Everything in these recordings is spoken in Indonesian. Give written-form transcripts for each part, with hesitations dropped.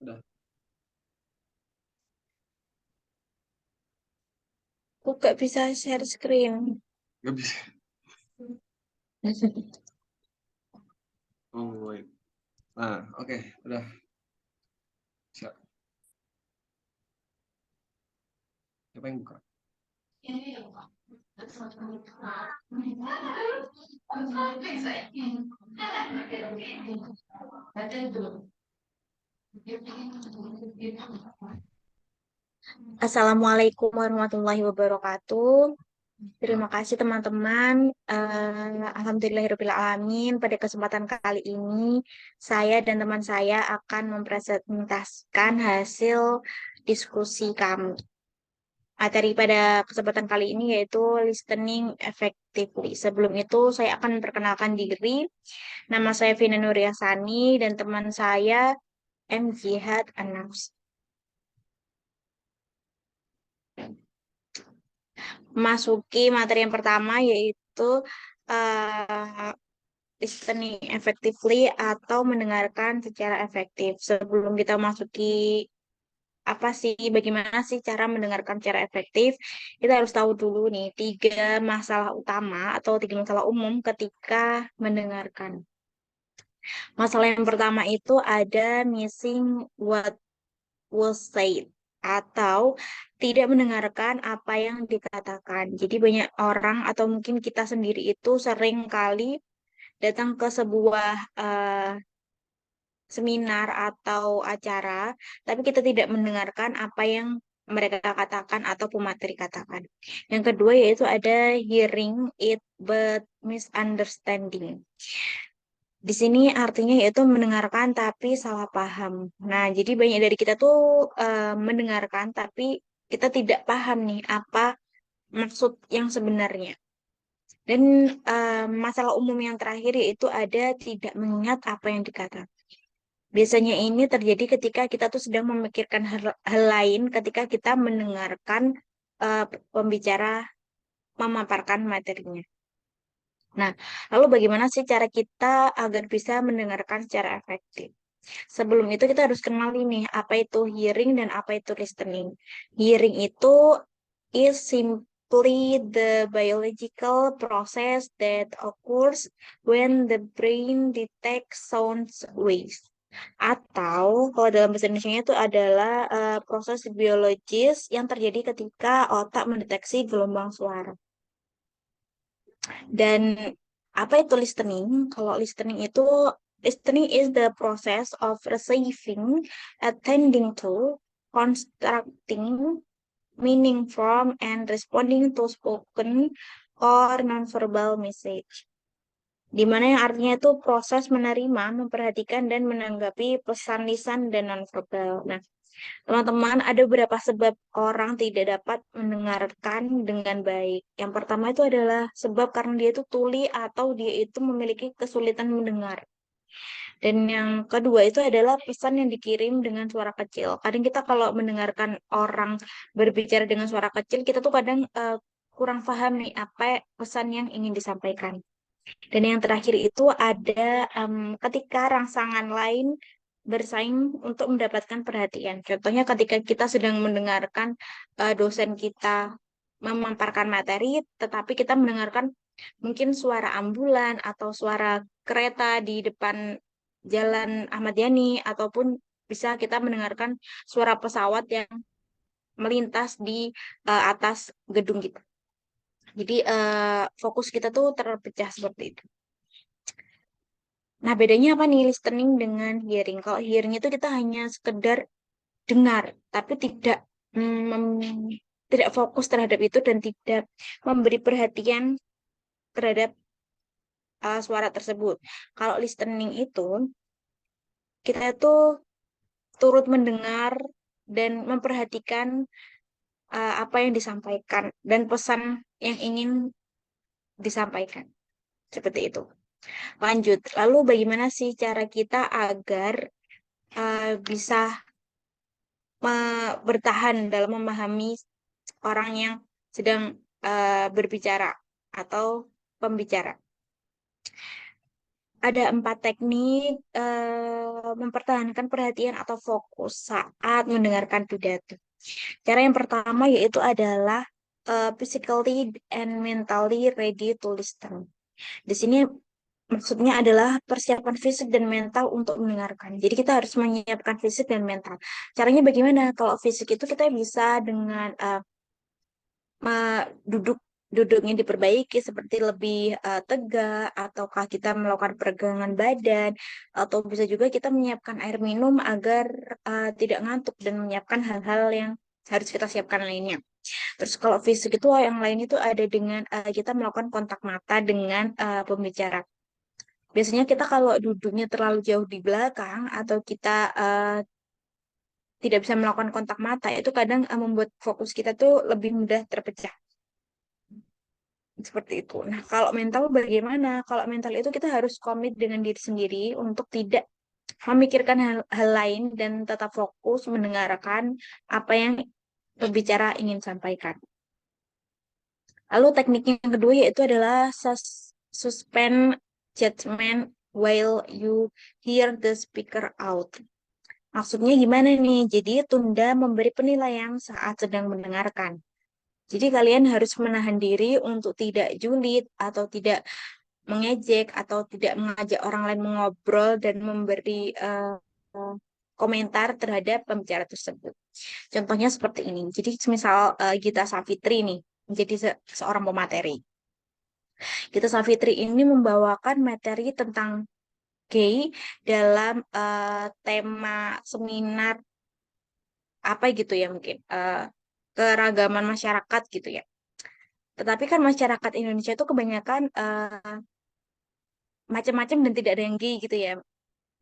Udah. Aku gak bisa share screen. Nggak bisa. Oh, wait. Nah, oke, udah siap. Siapa yang buka? Assalamualaikum warahmatullahi wabarakatuh. Terima kasih teman-teman. Alhamdulillahirrahmanirrahim. Pada kesempatan kali ini, saya dan teman saya akan mempresentasikan hasil diskusi kami. Materi pada kesempatan kali ini yaitu listening effectively. Sebelum itu, saya akan memperkenalkan diri. Nama saya Vina Nuriasani dan teman saya M. Jihad Anams. Masuki materi yang pertama yaitu uh, listening effectively atau mendengarkan secara efektif. Sebelum kita masuki apa sih, bagaimana sih cara mendengarkan secara efektif, kita harus tahu dulu nih tiga masalah utama atau tiga masalah umum ketika mendengarkan. Masalah yang pertama itu ada missing what was said atau tidak mendengarkan apa yang dikatakan. Jadi banyak orang atau mungkin kita sendiri itu sering kali datang ke sebuah seminar atau acara, tapi kita tidak mendengarkan apa yang mereka katakan atau pemateri katakan. Yang kedua yaitu ada hearing it but misunderstanding. Di sini artinya yaitu mendengarkan tapi salah paham. Nah, jadi banyak dari kita tuh mendengarkan tapi kita tidak paham nih apa maksud yang sebenarnya. Dan masalah umum yang terakhir yaitu ada tidak mengingat apa yang dikatakan. Biasanya ini terjadi ketika kita tuh sedang memikirkan hal lain ketika kita mendengarkan eh, pembicara memaparkan materinya. Nah, lalu bagaimana sih cara kita agar bisa mendengarkan secara efektif? Sebelum itu kita harus kenal ini, apa itu hearing dan apa itu listening. Hearing itu is simply the biological process that occurs when the brain detects sound waves. Atau kalau dalam bahasa Indonesia itu adalah proses biologis yang terjadi ketika otak mendeteksi gelombang suara. Dan apa itu listening? Kalau listening is the process of receiving, attending to, constructing meaning from, and responding to spoken or nonverbal message. Di mana yang artinya itu proses menerima, memperhatikan, dan menanggapi pesan lisan dan nonverbal. Nah, teman-teman, ada beberapa sebab orang tidak dapat mendengarkan dengan baik. Yang pertama itu adalah sebab karena dia itu tuli atau dia itu memiliki kesulitan mendengar. Dan yang kedua itu adalah pesan yang dikirim dengan suara kecil. Kadang kita kalau mendengarkan orang berbicara dengan suara kecil, kita tuh kadang kurang paham nih apa pesan yang ingin disampaikan. Dan yang terakhir itu ada ketika rangsangan lain bersaing untuk mendapatkan perhatian. Contohnya ketika kita sedang mendengarkan dosen kita memaparkan materi, tetapi kita mendengarkan mungkin suara ambulan atau suara kereta di depan Jalan Ahmad Yani, ataupun bisa kita mendengarkan suara pesawat yang melintas di atas gedung kita. Jadi fokus kita tuh terpecah seperti itu. Nah, bedanya apa nih listening dengan hearing? Kalau hearing itu kita hanya sekedar dengar, tapi tidak fokus terhadap itu dan tidak memberi perhatian terhadap suara tersebut. Kalau listening itu kita itu turut mendengar dan memperhatikan apa yang disampaikan dan pesan yang ingin disampaikan. Seperti itu. Lanjut. Lalu bagaimana sih cara kita agar bisa bertahan dalam memahami orang yang sedang berbicara atau pembicara. Ada 4 teknik mempertahankan perhatian atau fokus saat mendengarkan pidato. Cara yang pertama yaitu adalah physically and mentally ready to listen. Di sini maksudnya adalah persiapan fisik dan mental untuk mendengarkan. Jadi kita harus menyiapkan fisik dan mental. Caranya bagaimana? Kalau fisik itu kita bisa dengan duduk duduknya diperbaiki seperti lebih tegak, ataukah kita melakukan peregangan badan, atau bisa juga kita menyiapkan air minum agar tidak ngantuk dan menyiapkan hal-hal yang harus kita siapkan lainnya. Terus kalau fisik itu yang lain itu ada dengan kita melakukan kontak mata dengan pembicara. Biasanya kita kalau duduknya terlalu jauh di belakang atau kita tidak bisa melakukan kontak mata, itu kadang membuat fokus kita tuh lebih mudah terpecah. Seperti itu. Nah, kalau mental bagaimana? Kalau mental itu kita harus komit dengan diri sendiri untuk tidak memikirkan hal lain dan tetap fokus mendengarkan apa yang pembicara ingin sampaikan. Lalu teknik yang kedua yaitu adalah suspend judgment while you hear the speaker out. Maksudnya gimana nih? Jadi tunda memberi penilaian saat sedang mendengarkan. Jadi kalian harus menahan diri untuk tidak julid atau tidak mengejek atau tidak mengajak orang lain mengobrol dan memberi komentar terhadap pembicara tersebut. Contohnya seperti ini. Jadi misal Gita Savitri nih menjadi seorang pemateri. Gita Savitri ini membawakan materi tentang gay dalam tema seminar apa gitu ya mungkin keragaman masyarakat gitu ya. Tetapi kan masyarakat Indonesia itu kebanyakan macam-macam dan tidak ada yang gay gitu ya.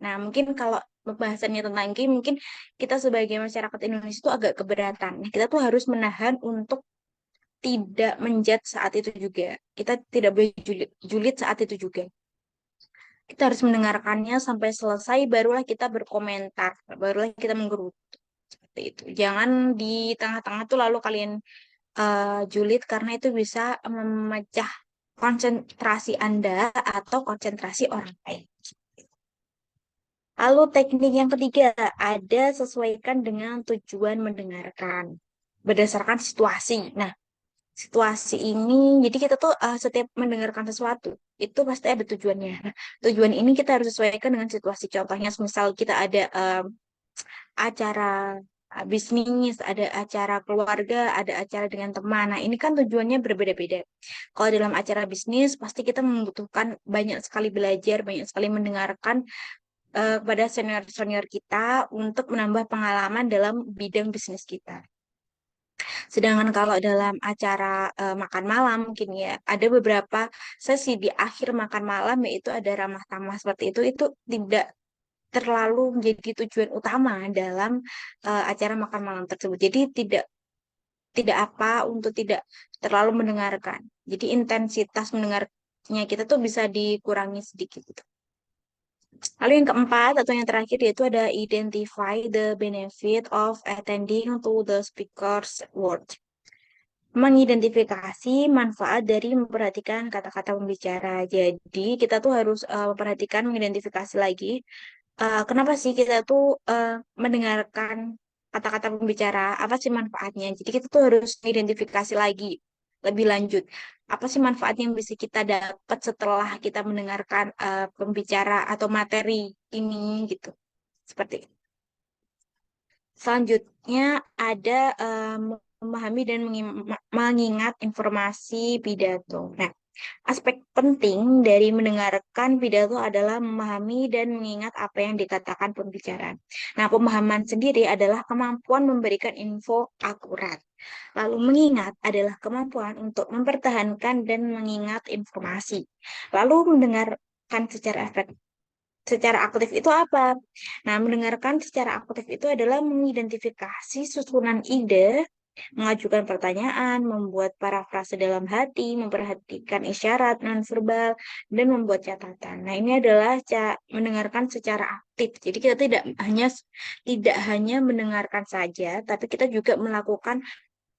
Nah, mungkin kalau pembahasannya tentang gay, mungkin kita sebagai masyarakat Indonesia itu agak keberatan. Nah, kita tuh harus menahan untuk tidak menjudge saat itu juga. Kita tidak boleh julid saat itu juga. Kita harus mendengarkannya sampai selesai, barulah kita berkomentar, barulah kita menggerutu. Seperti itu. Jangan di tengah-tengah tuh lalu kalian julid karena itu bisa memecah konsentrasi Anda atau konsentrasi orang lain. Lalu teknik yang ketiga, ada sesuaikan dengan tujuan mendengarkan berdasarkan situasi. Nah, situasi ini, jadi kita tuh setiap mendengarkan sesuatu, itu pasti ada tujuannya. Nah, tujuan ini kita harus sesuaikan dengan situasi. Contohnya, misal kita ada acara bisnis, ada acara keluarga, ada acara dengan teman. Nah, ini kan tujuannya berbeda-beda. Kalau dalam acara bisnis, pasti kita membutuhkan banyak sekali belajar, banyak sekali mendengarkan kepada senior-senior kita untuk menambah pengalaman dalam bidang bisnis kita. Sedangkan kalau dalam acara makan malam mungkin ya ada beberapa sesi di akhir makan malam yaitu ada ramah tamah seperti itu tidak terlalu menjadi tujuan utama dalam acara makan malam tersebut. Jadi tidak tidak apa untuk tidak terlalu mendengarkan. Jadi intensitas mendengarnya kita tuh bisa dikurangi sedikit gitu. Lalu yang keempat atau yang terakhir yaitu ada identify the benefit of attending to the speaker's words. Mengidentifikasi manfaat dari memperhatikan kata-kata pembicara. Jadi kita tuh harus memperhatikan, mengidentifikasi lagi kenapa sih kita tuh mendengarkan kata-kata pembicara, apa sih manfaatnya. Jadi kita tuh harus identifikasi lagi lebih lanjut. Apa sih manfaat yang bisa kita dapat setelah kita mendengarkan pembicara atau materi ini gitu. Seperti itu. Selanjutnya ada memahami dan mengingat informasi pidato. Nah, aspek penting dari mendengarkan pidato adalah memahami dan mengingat apa yang dikatakan pembicara. Nah, pemahaman sendiri adalah kemampuan memberikan info akurat. Lalu mengingat adalah kemampuan untuk mempertahankan dan mengingat informasi. Lalu mendengarkan secara aktif itu apa? Nah, mendengarkan secara aktif itu adalah mengidentifikasi susunan ide, mengajukan pertanyaan, membuat parafrase dalam hati, memperhatikan isyarat nonverbal, dan membuat catatan. Nah, ini adalah mendengarkan secara aktif. Jadi kita tidak hanya mendengarkan saja, tapi kita juga melakukan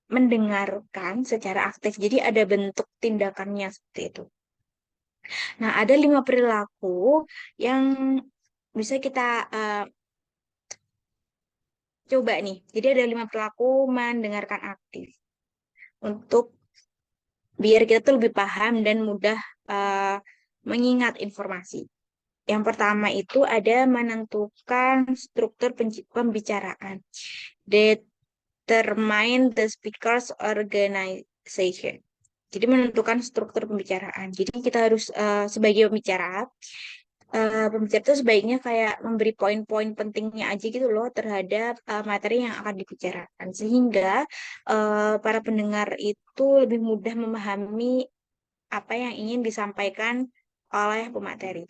mendengarkan secara aktif. Jadi ada bentuk tindakannya seperti itu. Nah, ada 5 perilaku yang bisa kita coba nih. Jadi ada 5 perilaku mendengarkan aktif untuk biar kita tuh lebih paham dan mudah uh, mengingat informasi. Yang pertama itu ada menentukan struktur pembicaraan. Determine the speaker's organization. Jadi menentukan struktur pembicaraan. Jadi kita harus sebagai pembicara itu sebaiknya kayak memberi poin-poin pentingnya aja gitu loh terhadap materi yang akan dibicarakan. Sehingga para pendengar itu lebih mudah memahami apa yang ingin disampaikan oleh pemateri.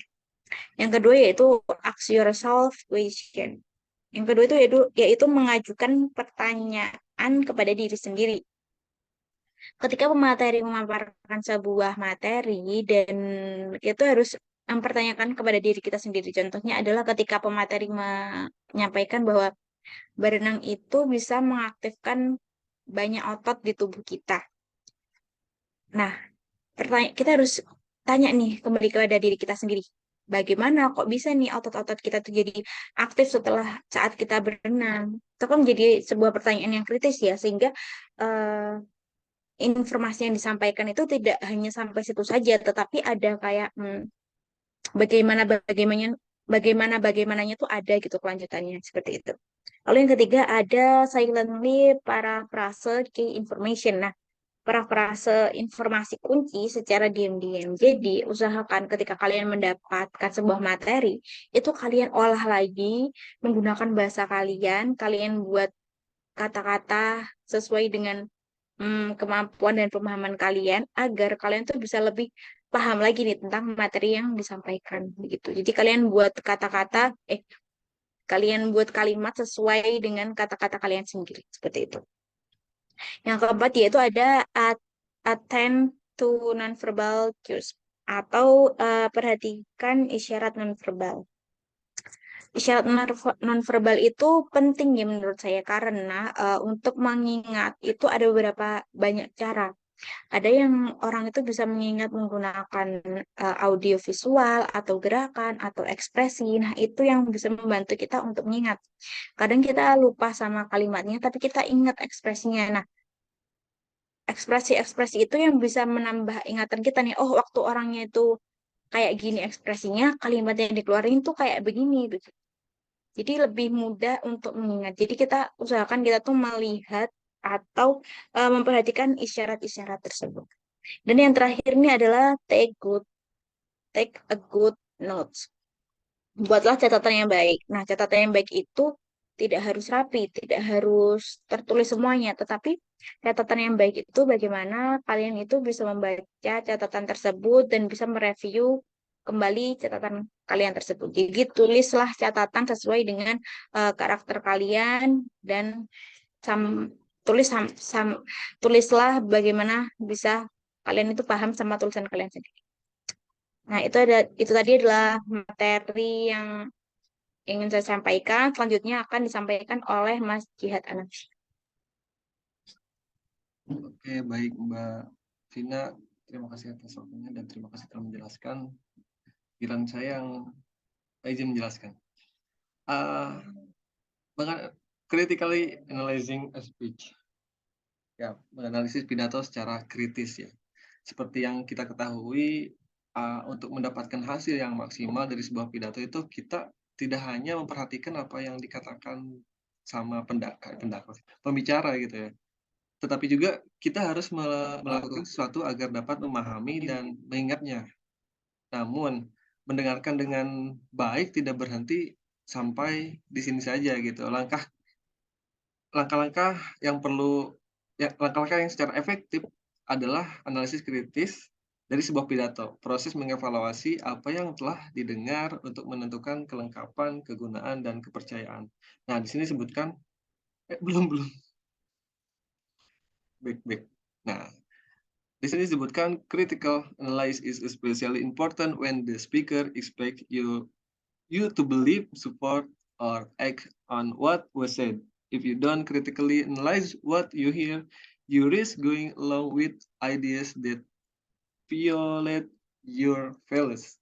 Yang kedua yaitu ask yourself question. Yang kedua itu yaitu mengajukan pertanyaan kepada diri sendiri. Ketika pemateri memaparkan sebuah materi dan itu harus mempertanyakan kepada diri kita sendiri. Contohnya adalah ketika pemateri menyampaikan bahwa berenang itu bisa mengaktifkan banyak otot di tubuh kita. Nah, kita harus tanya nih kembali kepada diri kita sendiri. Bagaimana kok bisa nih otot-otot kita tuh jadi aktif setelah saat kita berenang? Itu kan menjadi sebuah pertanyaan yang kritis ya, sehingga eh, informasi yang disampaikan itu tidak hanya sampai situ saja, tetapi ada kayak bagaimana bagaimananya tuh ada gitu kelanjutannya seperti itu. Lalu yang ketiga ada silently paraphrase key information. Nah, parafrase informasi kunci secara diam-diam. Jadi, usahakan ketika kalian mendapatkan sebuah materi, itu kalian olah lagi menggunakan bahasa kalian, kalian buat kata-kata sesuai dengan kemampuan dan pemahaman kalian agar kalian tuh bisa lebih paham lagi nih tentang materi yang disampaikan begitu. Jadi kalian buat kalimat sesuai dengan kata-kata kalian sendiri seperti itu. Yang keempat yaitu ada attend to nonverbal cues atau perhatikan isyarat nonverbal. Isyarat nonverbal itu penting ya menurut saya karena untuk mengingat itu ada beberapa banyak cara. Ada yang orang itu bisa mengingat menggunakan audio visual atau gerakan atau ekspresi. Nah, itu yang bisa membantu kita untuk mengingat. Kadang kita lupa sama kalimatnya tapi kita ingat ekspresinya. Nah, ekspresi-ekspresi itu yang bisa menambah ingatan kita nih. Oh, waktu orangnya itu kayak gini ekspresinya, kalimat yang dikeluarin tuh kayak begini. Begitu. Jadi lebih mudah untuk mengingat. Jadi kita usahakan kita tuh melihat atau memperhatikan isyarat-isyarat tersebut. Dan yang terakhir ini adalah take a good notes. Buatlah catatan yang baik. Nah, catatan yang baik itu tidak harus rapi, tidak harus tertulis semuanya, tetapi catatan yang baik itu bagaimana kalian itu bisa membaca catatan tersebut dan bisa mereview kembali catatan kalian tersebut. Jadi tulislah catatan sesuai dengan karakter kalian dan sam, tulislah bagaimana bisa kalian itu paham sama tulisan kalian sendiri. Nah, itu tadi adalah materi yang ingin saya sampaikan. Selanjutnya akan disampaikan oleh Mas Jihad Anafsi. Oke, baik Mbak Vina. Terima kasih atas waktunya dan terima kasih telah menjelaskan. Giliran saya yang izin menjelaskan. Critically analyzing a speech. Ya, menganalisis pidato secara kritis ya. Seperti yang kita ketahui, untuk mendapatkan hasil yang maksimal dari sebuah pidato itu kita tidak hanya memperhatikan apa yang dikatakan sama pembicara gitu ya, tetapi juga kita harus melakukan sesuatu agar dapat memahami dan mengingatnya. Namun mendengarkan dengan baik tidak berhenti sampai di sini saja gitu. Langkah-langkah yang secara efektif adalah analisis kritis dari sebuah pidato, proses mengevaluasi apa yang telah didengar untuk menentukan kelengkapan, kegunaan, dan kepercayaan. Nah, di sini disebutkan, belum. Baik. Nah, di sini disebutkan critical analysis is especially important when the speaker expect you to believe, support, or act on what was said. If you don't critically analyze what you hear, you risk going along with ideas that violate your values.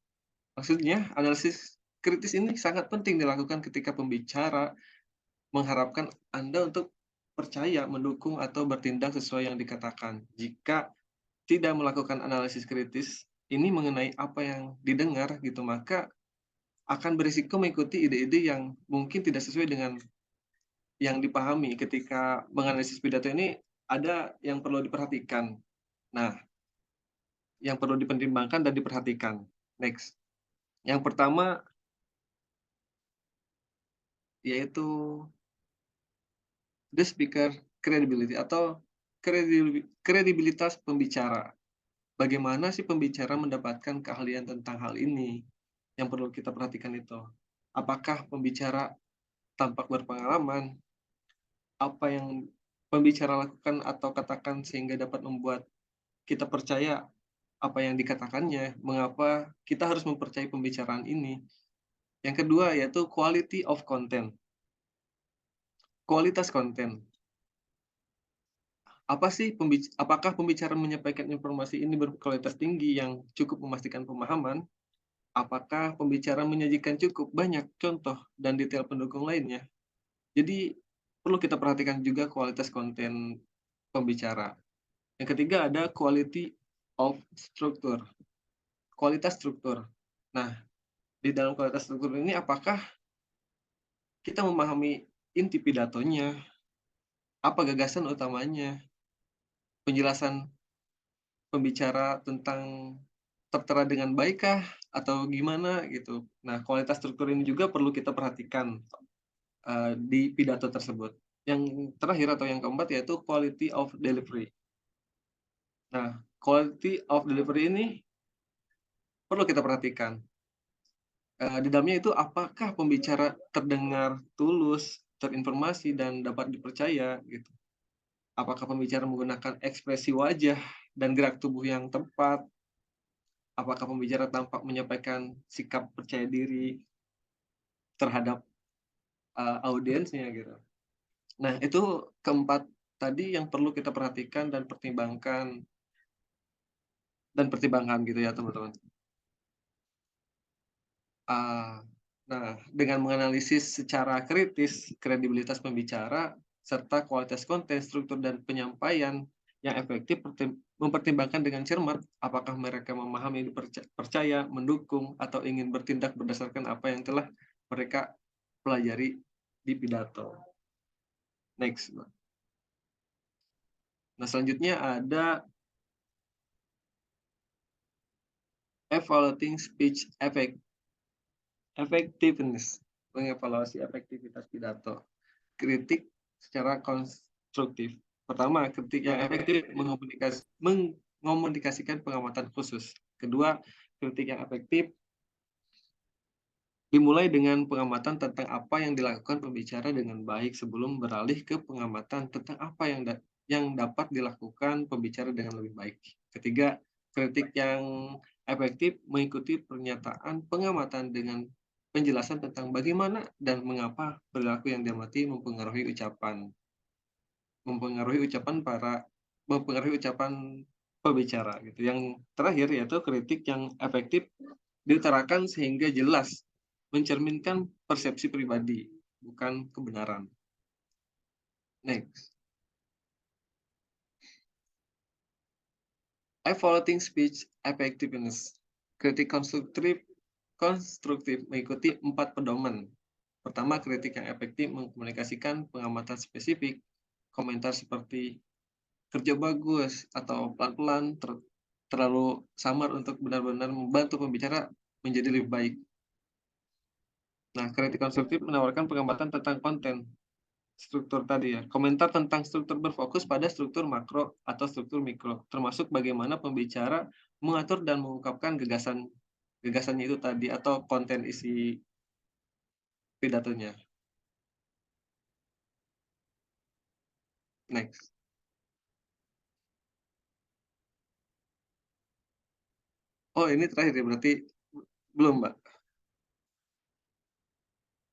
Maksudnya, analisis kritis ini sangat penting dilakukan ketika pembicara mengharapkan Anda untuk percaya, mendukung, atau bertindak sesuai yang dikatakan. Jika tidak melakukan analisis kritis ini mengenai apa yang didengar gitu, maka akan berisiko mengikuti ide-ide yang mungkin tidak sesuai dengan yang dipahami. Ketika menganalisis pidato ini ada yang perlu diperhatikan. Nah, yang perlu dipertimbangkan dan diperhatikan. Next. Yang pertama yaitu the speaker credibility atau kredibilitas pembicara. Bagaimana sih pembicara mendapatkan keahlian tentang hal ini? Yang perlu kita perhatikan itu. Apakah pembicara tampak berpengalaman? Apa yang pembicara lakukan atau katakan sehingga dapat membuat kita percaya apa yang dikatakannya? Mengapa kita harus mempercayai pembicaraan ini? Yang kedua yaitu quality of content. Kualitas konten. Apakah pembicara menyampaikan informasi ini berkualitas tinggi yang cukup memastikan pemahaman? Apakah pembicara menyajikan cukup banyak contoh dan detail pendukung lainnya? Jadi perlu kita perhatikan juga kualitas konten pembicara. Yang ketiga ada quality of structure, kualitas struktur. Nah, di dalam kualitas struktur ini apakah kita memahami inti pidatonya, apa gagasan utamanya, penjelasan pembicara tentang tertera dengan baikkah atau gimana gitu. Nah, kualitas struktur ini juga perlu kita perhatikan di pidato tersebut. Yang terakhir atau yang keempat yaitu quality of delivery. Nah, quality of delivery ini perlu kita perhatikan. Di dalamnya itu apakah pembicara terdengar tulus, terinformasi, dan dapat dipercaya gitu. Apakah pembicara menggunakan ekspresi wajah dan gerak tubuh yang tepat? Apakah pembicara tampak menyampaikan sikap percaya diri terhadap audiensnya gitu. Nah, itu keempat tadi yang perlu kita perhatikan dan pertimbangkan gitu ya teman-teman. Nah, dengan menganalisis secara kritis kredibilitas pembicara serta kualitas konten, struktur, dan penyampaian yang efektif, mempertimbangkan dengan cermat apakah mereka memahami, percaya, mendukung, atau ingin bertindak berdasarkan apa yang telah mereka pelajari di pidato. Next. Nah, selanjutnya ada evaluating speech effectiveness, mengevaluasi efektivitas pidato. Kritik secara konstruktif. Pertama, kritik yang efektif mengomunikasikan pengamatan khusus. Kedua, kritik yang efektif dimulai dengan pengamatan tentang apa yang dilakukan pembicara dengan baik sebelum beralih ke pengamatan tentang apa yang dapat dilakukan pembicara dengan lebih baik. Ketiga, kritik yang efektif mengikuti pernyataan pengamatan dengan penjelasan tentang bagaimana dan mengapa perilaku yang diamati mempengaruhi ucapan pembicara gitu. Yang terakhir yaitu kritik yang efektif diutarakan sehingga jelas mencerminkan persepsi pribadi, bukan kebenaran. Next. Evaluating speech effectiveness. Kritik konstruktif mengikuti 4 pedoman. Pertama, kritik yang efektif mengkomunikasikan pengamatan spesifik. Komentar seperti kerja bagus atau pelan-pelan terlalu samar untuk benar-benar membantu pembicara menjadi lebih baik. Nah, kritik konstruktif menawarkan pengamatan tentang konten, struktur tadi ya. Komentar tentang struktur berfokus pada struktur makro atau struktur mikro, termasuk bagaimana pembicara mengatur dan mengungkapkan gagasannya itu tadi atau konten isi pidatonya. Next. Oh, ini terakhir ya, berarti belum, Mbak.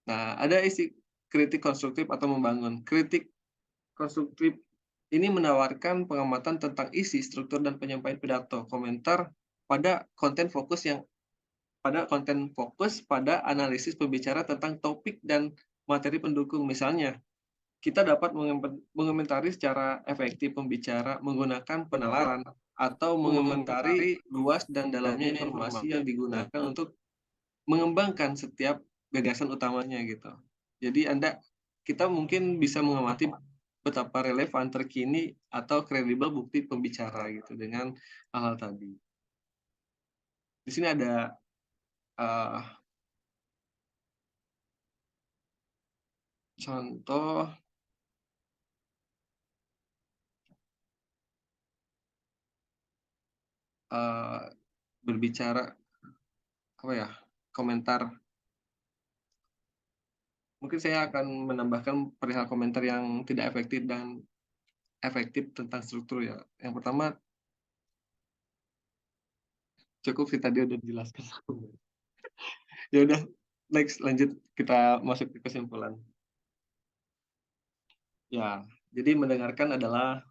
Nah, ada isi kritik konstruktif atau membangun. Kritik konstruktif ini menawarkan pengamatan tentang isi, struktur, dan penyampaian pidato, komentar pada konten fokus yang pada konten fokus pada analisis pembicara tentang topik dan materi pendukung. Misalnya, kita dapat mengomentari secara efektif pembicara menggunakan penalaran atau mengomentari luas dan dalamnya informasi yang digunakan untuk mengembangkan setiap gagasan utamanya gitu. Jadi kita mungkin bisa mengamati betapa relevan, terkini, atau kredibel bukti pembicara gitu dengan hal-hal tadi. Di sini ada contoh berbicara komentar. Mungkin saya akan menambahkan perihal komentar yang tidak efektif dan efektif tentang struktur ya. Yang pertama, cukup sih tadi udah dijelaskan. Ya udah, next lanjut kita masuk ke kesimpulan. Ya, jadi mendengarkan adalah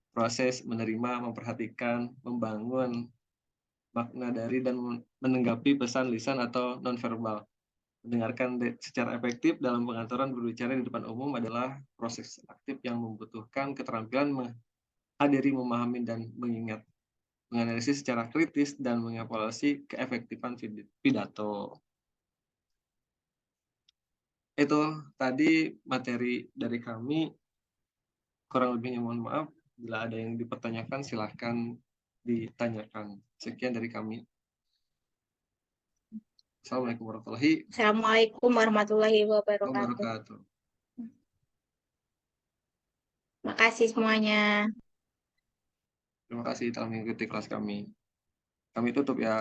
proses menerima, memperhatikan, membangun makna dari dan menanggapi pesan lisan atau nonverbal. Mendengarkan secara efektif dalam pengaturan berbicara di depan umum adalah proses aktif yang membutuhkan keterampilan menghadiri, memahami, dan mengingat, menganalisis secara kritis, dan mengevaluasi keefektifan pidato. Itu tadi materi dari kami. Kurang lebihnya mohon maaf. Bila ada yang dipertanyakan, silahkan ditanyakan. Sekian dari kami. Assalamualaikum warahmatullahi Assalamualaikum warahmatullahi wabarakatuh. wabarakatuh. Makasih semuanya. Terima kasih telah mengikuti kelas kami. Kami tutup ya.